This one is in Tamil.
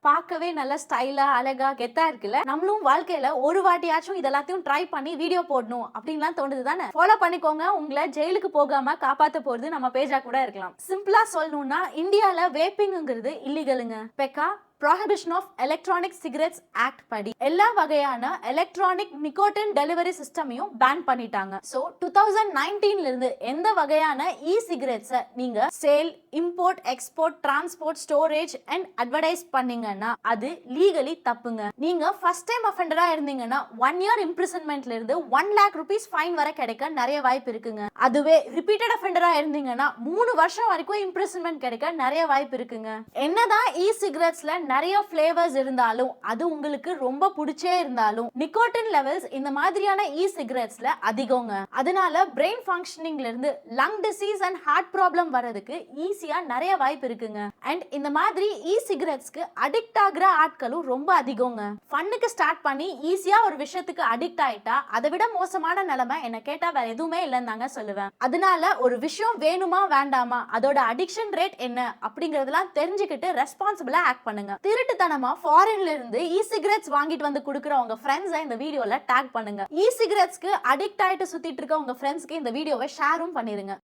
பார்க்கவே நல்ல ஸ்டைலா அழகா கெத்தா இருக்குல்ல. நம்மளும் வாழ்க்கையில ஒரு வாட்டியாச்சும் இதெல்லாத்தையும் ட்ரை பண்ணி வீடியோ போடணும் அப்படின்லாம் தோணுது தானே. ஃபாலோ பண்ணிக்கோங்க. உங்களை ஜெயிலுக்கு போகாம காப்பாத்த போறது நம்ம பேஜா கூட இருக்கலாம். சிம்பிளா சொல்லணும்னா இந்தியால வேப்பிங்ங்கிறது இல்லீகலுங்க. பெக்கா Prohibition of Electronic Cigarettes Act படி எல்லா வகையான எலக்ட்ரானிக் நிக்கோட்டின் டெலிவரி சிஸ்டமையும் பேன் பண்ணிட்டாங்க. சோ 2019ல இருந்து எந்த வகையான இ சிகரெட்ஸை நீங்க sale, import, export, transport, storage and advertise பண்ணீங்கன்னா அது லீகலி தப்புங்க. நீங்க ஃபர்ஸ்ட் டைம் அஃபெண்டரா இருந்தீங்கன்னா 1 year இம்ப்ரிசன்மெண்ட்ல இருந்து 1 lakh rupees ஃபைன் வரை கிடைக்க நிறைய வாய்ப்பு இருக்குங்க. அதுவே ரிப்பீட்டட் அஃபெண்டரா இருந்தீங்கன்னா 3 வருஷம் வரைக்கும் இம்ப்ரிசன்மெண்ட் கிடைக்க நிறைய வாய்ப்பு இருக்குங்க. என்னதான் இ சிகரெட்ஸ்ல நிறைய ஃபிளேவர்ஸ் இருந்தாலும் அது உங்களுக்கு ரொம்ப பிடிச்சே இருந்தாலும் நிக்கோட்டின் லெவல்ஸ் இந்த மாதிரியான இ சிகரெட்ஸ்ல அதிகங்க. அதனால பிரெயின் ஃபங்க்ஷனிங்ல இருந்து lung disease and heart problem வரதுக்கு ஈஸியா நிறைய வாய்ப்பு இருக்குங்க. அண்ட் இந்த மாதிரி இ சிகரெட்ஸ்க்கு அடிக்ட் ஆகுற ஆட்களும் ரொம்ப அதிகங்க. ஃபன்னுக்கு ஸ்டார்ட் பண்ணி ஈஸியா ஒரு விஷயத்துக்கு அடிக்ட் ஆயிட்டா அதை விட மோசமான நிலைமை என்ன கேட்டா வேற எதுவுமே இல்லைன்னு தாங்க சொல்லுவேன். அதனால ஒரு விஷயம் வேணுமா வேண்டாமா, அதோட அடிக்ஷன் ரேட் என்ன அப்படிங்கறதெல்லாம் தெரிஞ்சுக்கிட்டு ரெஸ்பான்சிபிளா ஆக்ட் பண்ணுங்க. திருட்டுத்தனமா ஃபாரின்ல இருந்து இ சிகரெட்ஸ் வாங்கிட்டு வந்து கொடுக்குற உங்க ஃப்ரெண்ட்ஸை இந்த வீடியோல டேக் பண்ணுங்க. இ சிகரெட்ஸ்க்கு அடிக்ட் ஆயிட்டு சுத்திட்டு இருக்க உங்க ஃப்ரெண்ட்ஸ்க்கு இந்த வீடியோவை ஷேரும் பண்ணிருங்க.